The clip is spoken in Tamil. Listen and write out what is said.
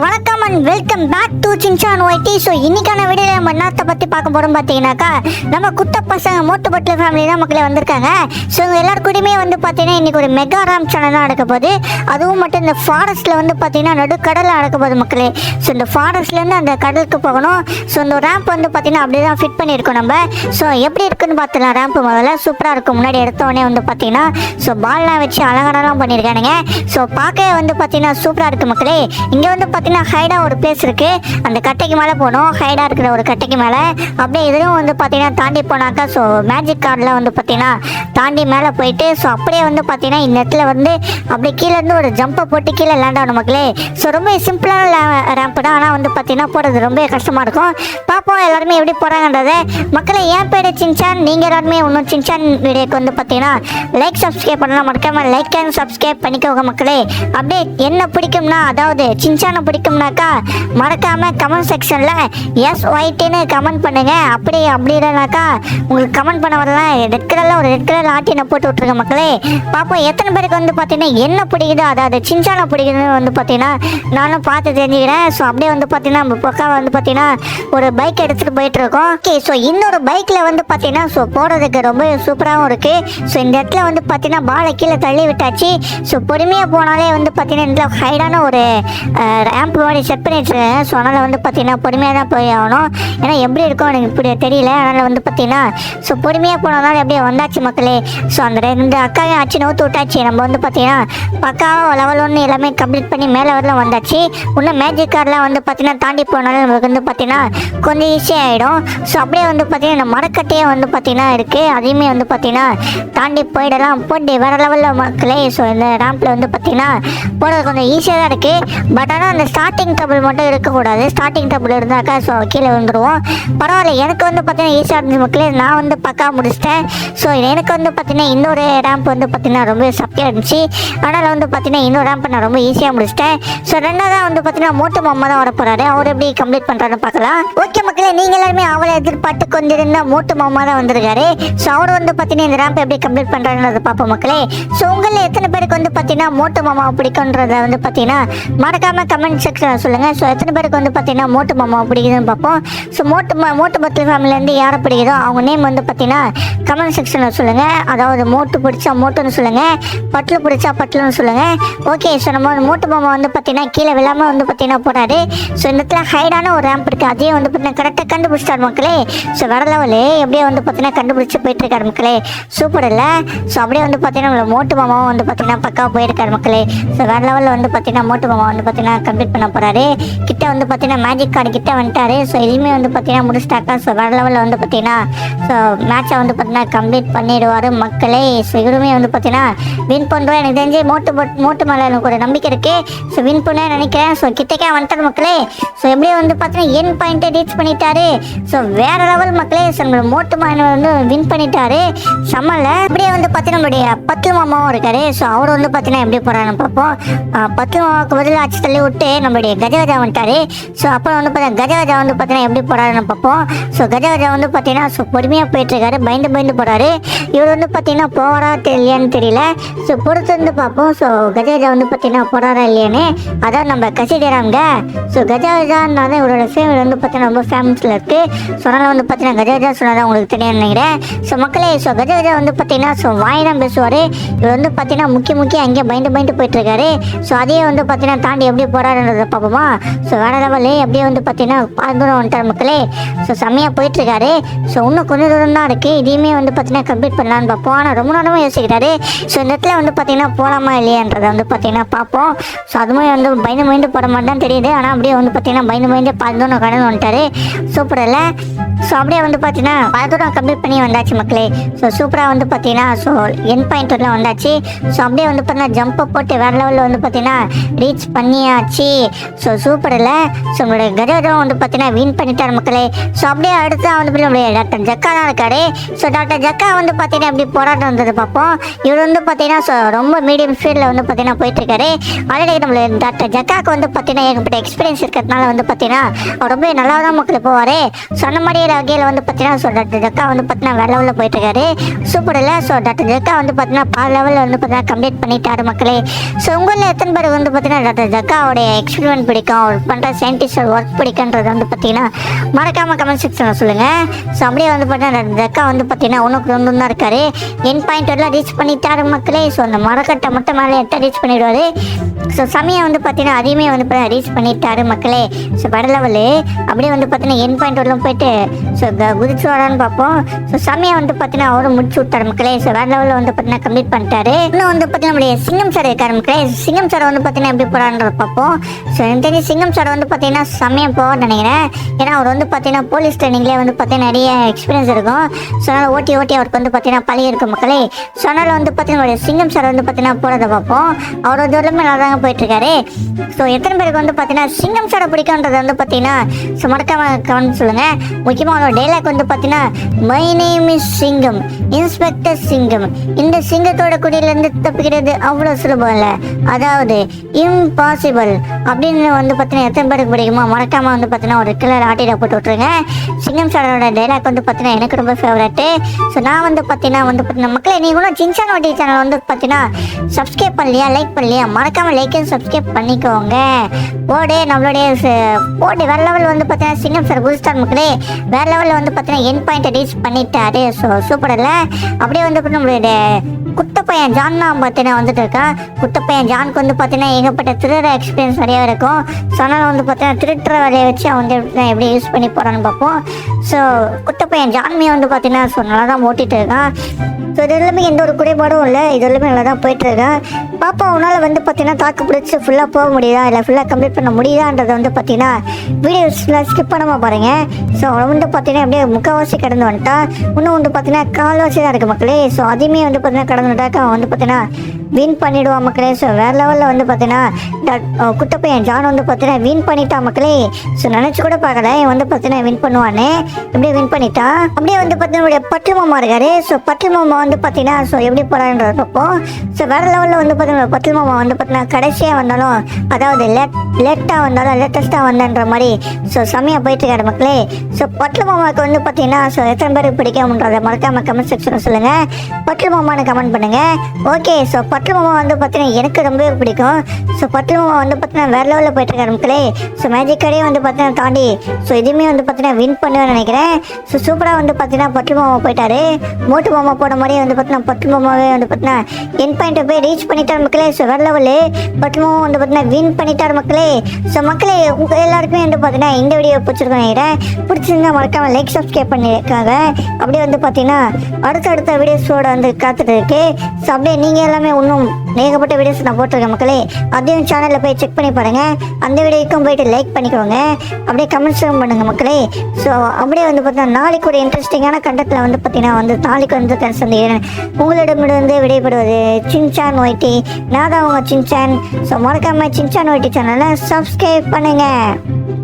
வணக்கம் and welcome back to Shinchan YT. So இன்னைக்கான வீடியோவில் நம்ம என்னத்தை பற்றி பார்க்க போகிறோம் பார்த்தீங்கன்னாக்கா, நம்ம குட்ட பசங்க மோட்டு பட்டில் ஃபேமிலி தான் மக்களே வந்திருக்காங்க. ஸோ இவங்க எல்லாருக்கூடயுமே வந்து பார்த்தீங்கன்னா இன்றைக்கி ஒரு மெகா ரேம்ப் சேனல் தான் நடக்க போகுது. அதுவும் மட்டும் இந்த ஃபாரஸ்ட்டில் வந்து பார்த்தீங்கன்னா நடுக்கடலில் நடக்க போகுது மக்களே. ஸோ இந்த ஃபாரஸ்ட்லேருந்து அந்த கடலுக்கு போகணும். ஸோ இந்த ரேம்ப் வந்து பார்த்தீங்கன்னா அப்படி தான் ஃபிட் பண்ணியிருக்கோம் நம்ம. ஸோ எப்படி இருக்குன்னு பார்த்துலாம் ரேம்ப் முதல்ல சூப்பராக இருக்கும். முன்னாடி எடுத்தோடனே வந்து பார்த்தீங்கன்னா ஸோ பால்லாம் வச்சு அலங்காரம்லாம் பண்ணியிருக்கானுங்க. ஸோ பார்க்க வந்து பார்த்தீங்கன்னா சூப்பராக இருக்குது மக்களே. இங்கே வந்து பார்த்தீங்கன்னா ஹைடாக ஒரு பிளேஸ் இருக்குது. அந்த கட்டைக்கு மேலே போகணும். ஹைடாக இருக்கிற ஒரு கட்டைக்கு மேலே அப்படியே இதுவும் வந்து பார்த்தீங்கன்னா தாண்டி போனாக்கா ஸோ மேஜிக் கார்டில் வந்து பார்த்தீங்கன்னா தாண்டி மேலே போயிட்டு ஸோ அப்படியே வந்து பார்த்தீங்கன்னா இந்த இடத்துல வந்து அப்படியே கீழேருந்து ஒரு ஜம்பை போட்டு கீழே லேண்ட் ஆகணும் மக்களே. ஸோ ரொம்ப சிம்பிளான ரேம்ப் தான். ஆனால் வந்து பார்த்தீங்கன்னா போகிறது ரொம்ப கஷ்டமாக இருக்கும். பார்ப்போம் எல்லாருமே எப்படி போகிறாங்கன்றதை. மக்களே என் பேர் சின்சான். நீங்கள் எல்லாருமே இன்னும் சின்சான் வீடியோக்கு வந்து பார்த்தீங்கன்னா லைக் சப்ஸ்கிரைப் பண்ணலாம். மறக்காமல் லைக் அண்ட் சப்ஸ்கிரைப் பண்ணிக்கோங்க மக்களே. அப்படியே என்ன பிடிக்கும்னா, அதாவது சின்சானை பிடிக்கும்னாக்கா மறக்காமல் கமெண்ட் செக்ஷனில் SYTன்னு கமெண்ட் பண்ணுங்கள். அப்படி இல்லைனாக்கா உங்களுக்கு கமெண்ட் பண்ண வரலாம் ரெட் கலரில் ஒரு ரெட் கலர் ஆட்டினை போட்டு விட்ருங்க மக்களே. பார்ப்போம் எத்தனை பேருக்கு வந்து பார்த்தீங்கன்னா என்ன பிடிக்குதோ, அதாவது சின்சானை பிடிக்குதுன்னு வந்து பார்த்தீங்கன்னா நானும் பார்த்து தெரிஞ்சுக்கிறேன். ஸோ அப்படியே வந்து பார்த்தீங்கன்னா நம்ம பக்கம் வந்து பார்த்தீங்கன்னா ஒரு பைக் எடுத்துகிட்டு போயிட்டுருக்கோம். ஓகே, ஸோ இன்னொரு பைக்கில் வந்து பார்த்தீங்கன்னா ஸோ போகிறதுக்கு ரொம்ப சூப்பராகவும் இருக்குது. ஸோ இந்த இடத்துல வந்து பார்த்தீங்கன்னா பாலை கீழே தள்ளி விட்டாச்சு. ஸோ பொறுமையாக போனாலே வந்து பார்த்தீங்கன்னா இந்த ஹைடான ஒரு ரேம்ப் மாதிரி செட் பண்ணிட்டுருக்கேன். ஸோ அதனால் வந்து பார்த்தீங்கன்னா பொறுமையாக தான் போய் ஆகணும். ஏன்னா எப்படி இருக்கும் எனக்கு இப்படி தெரியல. அதனால் வந்து பார்த்தீங்கன்னா ஸோ பொறுமையாக போனதுனால எப்படியே வந்தாச்சு மக்களே. ஸோ அந்த ரெண்டு அக்காவையும் ஆச்சு நோத்து விட்டாச்சு. நம்ம வந்து பார்த்தீங்கன்னா பக்காவாக லெவல் 1 எல்லாமே கம்ப்ளீட் பண்ணி மேலே வரலாம் வந்தாச்சு. இன்னும் மேஜிக் கார்டெலாம் வந்து பார்த்தீங்கன்னா தாண்டி போனாலும் நம்மளுக்கு வந்து பார்த்தீங்கன்னா கொஞ்சம் ஈஸியாக ஆகிடும். ஸோ அப்படியே வந்து பார்த்தீங்கன்னா இந்த மரக்கட்டையே வந்து பார்த்தீங்கன்னா இருக்குது. அதையுமே வந்து பார்த்தீங்கன்னா தாண்டி போயிடலாம். போட்டு வேறு லெவலில் மக்களே. ஸோ இந்த ரேம்பில் வந்து பார்த்தீங்கன்னா போடுறது கொஞ்சம் ஈஸியாக தான் இருக்குது. பட் ஆனால் அந்த ஸ்டார்டிங் டபுள் மட்டும் இருக்கக்கூடாது. ஸ்டார்டிங் டபுள் இருந்தாக்கா ஸோ கீழே வந்துடுவோம். பரவாயில்ல, எனக்கு வந்து பார்த்தீங்கன்னா ஈஸியாக இருந்துச்சு மக்களே. நான் வந்து பக்கா முடிச்சிட்டேன். ஸோ எனக்கு வந்து பார்த்தீங்கன்னா இன்னொரு ரேம்ப் வந்து பார்த்தீங்கன்னா ரொம்ப சப்தியாக இருந்துச்சு. அதனால் வந்து பார்த்தீங்கன்னா இன்னொரு ரேம்ப் நான் ரொம்ப ஈஸியாக முடிச்சிட்டேன். ஸோ ரெண்டாவது வந்து பார்த்தீங்கன்னா மோட்டு மாமா தான் வர போகிறாரு. அவர் எப்படி கம்ப்ளீட் பண்ணுறாருன்னு பார்க்கலாம். ஓகே மக்களே, நீங்கள் எல்லாருமே அவளை எதிர்பார்த்து கொண்டிருந்த மோட்டு மாமா தான் வந்திருக்காரு. ஸோ அவர் வந்து பார்த்தீங்கன்னா இந்த ரேம்ப் எப்படி கம்ப்ளீட் பண்ணுறாருன்றதை பார்ப்போம் மக்களே. ஸோ உங்களில் எத்தனை பேருக்கு வந்து பார்த்தீங்கன்னா மோட்டு மாமா பிடிக்குன்றதை வந்து பார்த்தீங்கன்னா மறக்காமல் கமெண்ட் செக்ஷனில் சொல்லுங்கள். ஸோ எத்தனை பேருக்கு வந்து பார்த்தீங்கன்னா மோட்டு மாமா பிடிக்குதுன்னு பார்ப்போம். ஸோ மோட்டு பத்தில் ஃபேமிலிலேருந்து யாரை பிடிக்குதோ அவங்க நேம் வந்து பார்த்தீங்கன்னா கமெண்ட் செக்ஷனில் சொல்லுங்கள். அதாவது மோட்டு பிடிச்சா மோட்டுன்னு சொல்லுங்கள், பட்டில் பிடிச்சா பட்டில்னு சொல்லுங்கள். ஓகே, ஸோ நம்ம மோட்டு மாமா வந்து பார்த்தீங்கன்னா கீழே விழாமல் வந்து பார்த்தீங்கன்னா போகிறாரு. ஸோ இந்த இடத்துல ஹைடான ஒரு ரேம்ப் இருக்குது. அதே வந்து பார்த்தீங்கன்னா கரெக்டாக கண்டுபிடிச்சிட்டார் மக்களே. ஸோ வேற லெவலு எப்படியே வந்து பார்த்தீங்கன்னா கண்டுபிடிச்சி போயிட்டுருக்காரு மக்களே. சூப்பர் இல்லை? ஸோ அப்படியே வந்து பார்த்தீங்கன்னா நம்மளோட மோட்டு மாமாவும் வந்து பார்த்தீங்கன்னா பக்காவாக போயிருக்காரு மக்களே. ஸோ வேறு லெவலில் வந்து பார்த்தீங்கன்னா மோட்டு மாமா வந்து பார்த்தீங்கன்னா கம்ப்ளீட் பண்ண போகிறாரு. கிட்ட வந்து பார்த்தீங்கன்னா மேஜிக் கார்டு கிட்ட வந்துட்டாரு. ஸோ இதுவுமே வந்து பார்த்தீங்கன்னா முடிச்சிட்டாக்கா ஸோ வேறு லெவலில் வந்து பார்த்தீங்கன்னா ஸோ மேட்சை வந்து பார்த்தீங்கன்னா கம்ப்ளீட் பண்ணிடுவார் மக்களே. ஸோ இவருமே வந்து பார்த்தீங்கன்னா வின் பண்ணுறோம். எனக்கு தெரிஞ்சு மோட்டு மேலே எனக்கு ஒரு நம்பிக்கை இருக்குது. ஸோ வின் பண்ண நினைக்கிறேன். ஸோ கிட்டக்கே வந்துட்டார் மக்களே. ஸோ எப்படியே வந்து பார்த்தீங்கன்னா என் பாயிண்ட்டை ரீச் பண்ணிட்டாரு. ஸோ வேறு லெவல் மக்களே. ஸோ நம்மளோட மோட்டு மாமா வந்து வின் பண்ணிட்டாரு. சம்மல்ல அப்படியே வந்து பார்த்தீங்கன்னா நம்மளுடைய பத்து மாமாவும் இருக்காரு. ஸோ அவர் வந்து பார்த்தீங்கன்னா எப்படி போகிறாருன்னு பார்ப்போம். பத்து மாமாவுக்கு பதில் ஆச்சு தள்ளி விட்டு நம்மளுடைய கஜகஜா வந்துட்டாரு. ஸோ அப்புறம் வந்து பார்த்தீங்கன்னா கஜகஜா வந்து பார்த்தீங்கன்னா எப்படி போகிறாருன்னு பார்ப்போம். ஸோ கஜகஜா வந்து பார்த்தீங்கன்னா ஸோ பொறுமையாக போயிட்டுருக்காரு. பயந்து போகிறாரு. இவர் வந்து பார்த்தீங்கன்னா போகிறா இல்லையான்னு தெரியல. ஸோ பொறுத்து வந்து பார்ப்போம். ஸோ கஜகஜா வந்து பார்த்தீங்கன்னா போகிறாரா இல்லையான்னு. அதான் நம்ம கசிடராங்க. ஸோ கஜகஜான்னா தான் இவரோட ஃபேமிலி வந்து பார்த்தீங்கன்னா ரொம்ப ஃபேமஸில் இருக்குது. ஸோ அதனால் வந்து பார்த்தீங்கன்னா கஜகஜா சொன்னால் தான் உங்களுக்கு தெரியும் நினைக்கிறேன். ஸோ மக்களே, ஸோ கஜகஜா வந்து பார்த்தீங்கன்னா ஸோ வாய் தான் பேசுவார். இவர் வந்து பார்த்தீங்கன்னா முக்கிய அங்கேயே பயந்து போயிட்டுருக்காரு. ஸோ அதையே வந்து பார்த்தீங்கன்னா தாண்டி எப்படி போகிறாருன்றதை பார்ப்போமா. ஸோ வேறு லெவலு எப்படியே வந்து பார்த்தீங்கன்னா தூரம் வந்துட்டார் மக்களே. ஸோ செம்மையாக போயிட்டுருக்காரு. ஸோ இன்னும் கொஞ்சம் தூரம் தான் இருக்குது. இதையுமே வந்து பார்த்தீங்கன்னா கம்ப்ளீட் பண்ணலான்னு பார்ப்போம். ஆனால் ரொம்ப நேரமாக யோசிக்கிறாரு. ஸோ இந்த இடத்துல வந்து பார்த்தீங்கன்னா போகலாமா இல்லையான்றதை வந்து பார்த்தீங்கன்னா பார்ப்போம். ஸோ அதுவுமே வந்து பயந்து போட மாதிரி தான் தெரியுது. ஆனால் அப்படியே வந்து பார்த்தீங்கன்னா பயந்து தூரம் கடந்து வந்துட்டார். சூப்பர் இல்லை? ஸோ அப்படியே வந்து பார்த்தீங்கன்னா தூரம் கம்ப்ளீட் பண்ணி வந்தாச்சு மக்களே. ஸோ சூப்பராக வந்து பார்த்தீங்கன்னா ஸோ என் பாயிண்ட் வரலாம் வந்தாச்சு. ஸோ அப்படியே வந்து பார்த்தீங்கன்னா ஜம்பை போட்டு வேறு லெவலில் வந்து பார்த்தீங்கன்னா ரீச் பண்ணியாச்சு. ஸோ சூப்பர் இல்லை? ஸோ உங்களுடைய கஜகஜாவும் வந்து பார்த்தீங்கன்னா வின் பண்ணிட்டார் மக்களே. ஸோ அப்படியே அடுத்து வந்து நம்மளுடைய டாக்டர் ஜக்கா தான் இருக்காரு. ஸோ டாக்டர் ஜக்கா வந்து பார்த்தீங்கன்னா எப்படி போராட்டம் வந்தது பார்ப்போம். இவர் வந்து பார்த்தீங்கன்னா ஸோ ரொம்ப மீடியம் ஸ்பீடில் வந்து பார்த்தீங்கன்னா போயிட்டுருக்காரு. ஆல்ரெடி நம்மளுடைய டாக்டர் ஜக்காவுக்கு வந்து பார்த்தீங்கன்னா ஏகப்பட்ட எக்ஸ்பீரியன்ஸ் இருக்கிறதுனால வந்து பார்த்தீங்கன்னா அவர் ரொம்ப நல்லா தான் மக்கள் போவார். ஸோ அந்த மாதிரி வகையில் வந்து பார்த்தீங்கன்னா ஸோ டாக்டர் ஜக்கா வந்து பார்த்தீங்கன்னா வேற லெவலில் போயிட்டு இருக்காரு. சூப்பர் இல்லை? ஸோ டாக்டர் ஜக்கா வந்து பார்த்தீங்கன்னா பல லெவலில் வந்து பார்த்தீங்கன்னா கம்ப்ளீட் பண்ணிட்டாரு மக்களே. ஸோ உங்களில் எத்தனை பேர் வந்து பார்த்தீங்கன்னா டாக்டர் ஜக்காவுடைய எக்ஸ்பெரிமெண்ட் பிடிக்கும், அவர் பண்ணுற சயின்டிஸ்ட் ஒர்க் பிடிக்குன்றது வந்து பார்த்தீங்கன்னா மறக்காமல் கமெண்ட் செக்ஷனில் சொல்லுங்கள். ஸோ அப்படியே வந்து பார்த்தீங்கன்னா டாக்டர் ஜக்கா வந்து பார்த்தீங்கன்னா ஒன்றுக்கு ஒன்று தான் இருக்காரு. என் பாயிண்ட் எல்லாம் ரீச் பண்ணிட்டாரு மக்களே. ஸோ அந்த மரக்கட்டை மட்டும் மேலே எட்ட ரீச் பண்ணிடுவார். ஸோ சமயம் வந்து பார்த்தீங்கன்னா அதையுமே வந்து ரீச் பண்ணிட்டாரு மக்களே. ஸோ வட லெவலு அப்படியே வந்து பார்த்தீங்கன்னா என் பாயிண்ட் வரலாம் போயிட்டு ஸோ குதிச்சு வரான்னு பார்ப்போம். ஸோ சமயம் வந்து பார்த்தீங்கன்னா அவரும் முடிச்சு விட்டாரு மக்களே. ஸோ வேற லெவலில் வந்து பார்த்தீங்கன்னா கம்ப்ளீட் பண்ணிட்டாரு. இன்னும் வந்து பார்த்தீங்கன்னா நம்முடைய சிங்கம் சார் இருக்காரு மக்களே. சிங்கம் சார் வந்து பார்த்தீங்கன்னா எப்படி போகிறான்றத பார்ப்போம். ஸோ எனக்கு தெரிஞ்சு சிங்கம் சார் வந்து பார்த்தீங்கன்னா சமயம் போவான்னு நினைக்கிறேன். ஏன்னா அவர் வந்து பார்த்தீங்கன்னா போலீஸ் ட்ரைனிங்லேயே வந்து பார்த்தீங்கன்னா நிறைய எக்ஸ்பீரியன்ஸ் இருக்கும். ஸோ அதனால் ஓட்டி அவருக்கு வந்து பார்த்தீங்கன்னா பழகி இருக்கும் மக்களே. ஸோ அதனால் வந்து பார்த்தீங்கன்னா சிங்கம் சார் வந்து பார்த்தீங்கன்னா போகிறத பார்ப்போம். அவரோட தூரமே நல்லா தாங்க போயிட்டுருக்காரு. ஸோ எத்தனை பேருக்கு வந்து பார்த்தீங்கன்னா சிங்கம் சாரை பிடிக்கும்ன்றது வந்து பார்த்தீங்கன்னா ஸோ மறக்காம கமெண்ட் சொல்லுங்கள். முக்கியமாக அவரோட டைலாக் வந்து பார்த்தீங்கன்னா மை நேம் இஸ் சிங்கம், இன்ஸ்பெக்டர் சிங்கம். இந்த சிங்கத்தோட குடியிலேருந்து தப்பிக்கிறது அவ்வளோ சுலபம் இல்லை, அதாவது இம்பாசிபிள் அப்படின்னு வந்து பார்த்தீங்கன்னா எத்தனை பேருக்கு பிடிக்குமோ மறக்காமல் வந்து பார்த்தீங்கன்னா ஒரு கிளர் ஆட்டிட போட்டு விட்ருங்க. சிங்கம் சாரோட டைலாக் வந்து பார்த்தீங்கன்னா எனக்கு ரொம்ப ஃபேவரட்டு. ஸோ நான் வந்து பார்த்தீங்கன்னா மக்களே நீங்களும் சின்சான் ஓட்டி சேனல் வந்து பார்த்தீங்கன்னா சப்ஸ்கிரைப் பண்ணலையா, லைக் பண்ணலையா, மறக்காமல் லைக் அண்ட் சப்ஸ்கிரைப் பண்ணிக்கோங்க. போடு நம்மளுடைய போடு வேற லெவலில் வந்து பார்த்தீங்கன்னா சிங்கம் சார் குதிஸ்டார் மக்களே. வேற லெவலில் வந்து பார்த்தீங்கன்னா என் பாயிண்ட் ரீச் பண்ணிட்டாரு. ஸோ சூப்பர் இல்லை? அப்படியே வந்து நம்மளுடைய குட்டப்பையன் ஜான் தான் பார்த்தீங்கன்னா வந்துட்டு இருக்கான். குட்டப்பையன் ஜானுக்கு வந்து பார்த்தீங்கன்னா ஏகப்பட்ட திருடுற எக்ஸ்பீரியன்ஸ் நிறையா இருக்கும். ஸோ அதனால் வந்து பார்த்தீங்கன்னா திருட்டுற வேலையை வச்சு அவன் வந்து எப்படி யூஸ் பண்ணி போகிறான்னு பார்ப்போம். ஸோ குட்டப்பையன் ஜான்மே வந்து பார்த்தீங்கன்னா ஸோ நல்லா தான் ஓட்டிகிட்டு இருக்கான். ஸோ இது எல்லாமே எந்த ஒரு குறைபாடும் இல்லை, இது எல்லாமே நல்லா தான் போயிட்டுருக்கேன். பாப்பா அவனால் வந்து பார்த்தீங்கன்னா தாக்கு பிடிச்சி ஃபுல்லாக போக முடியுதா இல்லை ஃபுல்லாக கம்ப்ளீட் பண்ண முடியுதான்றதை வந்து பார்த்தீங்கன்னா வீடியோஸில் ஸ்கிப் பண்ணாமல் பாருங்கள். ஸோ அவன் வந்து பார்த்தீங்கன்னா அப்படியே முக்கால்வாசி கடந்து வந்துட்டான். இன்னும் வந்து பார்த்தீங்கன்னா கால்வாசி தான் இருக்குது மக்களே. ஸோ அதையுமே வந்து பார்த்தீங்கன்னா கடந்து வந்துட்டாக்க அவன் வந்து பார்த்தீங்கன்னா வின் பண்ணிவிடுவான் மக்களே. ஸோ வேறு லெவலில் வந்து பார்த்தீங்கன்னா குட்டப்பையன் ஜான் வந்து பார்த்தீங்கன்னா வின் பண்ணிட்டான் மக்களே. ஸோ நினச்சி கூட பார்க்கல இவன் வந்து பார்த்தீங்கன்னா வின் பண்ணுவானே. இப்படியே வின் பண்ணிட்டான். அப்படியே வந்து பார்த்தீங்கன்னா பட்டு மாமா இருக்காரு. ஸோ பட்டு மாமா வந்து பார்த்தீங்கன்னா ஸோ எப்படி போகிறான்றத பார்ப்போம். ஸோ வேறு லெவலில் வந்து பார்த்தீங்கன்னா பட்டு மாமா வந்து பார்த்தீங்கன்னா கடைசியாக வந்தாலும் அதாவது லேட்டாக வந்தாலும் லேட்டஸ்ட்டாக வந்தன்ற மாதிரி ஸோ செம்மையாக போயிட்டுருக்காரு மக்களே. ஸோ பட்டு மாமாவுக்கு வந்து பார்த்தீங்கன்னா ஸோ எத்தனை பேருக்கு பிடிக்கும்ன்றதை மறக்காமல் கமெண்ட் செக்ஷனில் சொல்லுங்கள். பட்டு மாமான்னு கமெண்ட் பண்ணுங்கள். ஓகே. ஸோ பட்டு மாமா வந்து பார்த்தீங்கன்னா எனக்கு ரொம்பவே பிடிக்கும். ஸோ பட்டு மாமா வந்து பார்த்தீங்கன்னா வேறு லெவலில் போயிட்டுருக்காரு மக்களே. ஸோ மேஜிக் கடையே வந்து பார்த்தீங்கன்னா தாண்டி ஸோ இதுவுமே வந்து பார்த்தீங்கன்னா வின் பண்ணுவேன்னு நினைக்கிறேன். ஸோ சூப்பராக வந்து பார்த்தீங்கன்னா பட்டு மாமா போயிட்டாரு. மோட்டு மாமா போட மாதிரியே வந்து பார்த்தீங்கன்னா பட்டு மாமாவே வந்து பார்த்தீங்கன்னா என் பாயிண்ட்டை போய் ரீச் பண்ணிட்டார் மக்களே. ஸோ வேறு லெவலு பட்டு மாமா வந்து பார்த்தீங்கன்னா வின் பண்ணிட்டார் மக்களே. ஸோ மக்களே உங்கள் எல்லாருக்குமே வந்து பார்த்தீங்கன்னா இந்த வீடியோ பிடிச்சிருக்கோம் நினைக்கிறேன். பிடிச்சிருந்தா மறக்காமல் லைக் சப்ஸ்கிரைப் பண்ணியிருக்காங்க. அப்படியே வந்து பார்த்தீங்கன்னா அடுத்த வீடியோஸோட வந்து காத்துட்டு இருக்கு. ஸோ அப்படியே நீங்கள் எல்லாமே இன்னும் ஏகப்பட்ட வீடியோஸ் நான் போட்டிருக்கேன் மக்களே. அதையும் சேனலில் போய் செக் பண்ணி பாருங்கள். அந்த வீடியோக்கும் போயிட்டு லைக் பண்ணிக்கோங்க. அப்படியே கமெண்ட்ஸும் பண்ணுங்கள் மக்களே. ஸோ அப்படியே வந்து பார்த்தீங்கன்னா நாளைக்கு ஒரு இன்ட்ரெஸ்டிங்கான கண்டென்ட்டில் வந்து பார்த்தீங்கன்னா வந்து நாளைக்கு வந்து சந்திக்கிறேன். உங்களிடமிருந்து விடைபெறுவது சின்சான் ஒய்டி. நான் தான் உங்கள் சின்சான். ஸோ மறக்காமல் சின்சான் ஒய்டி சேனலை சப்ஸ்கிரைப் பண்ணுங்கள்.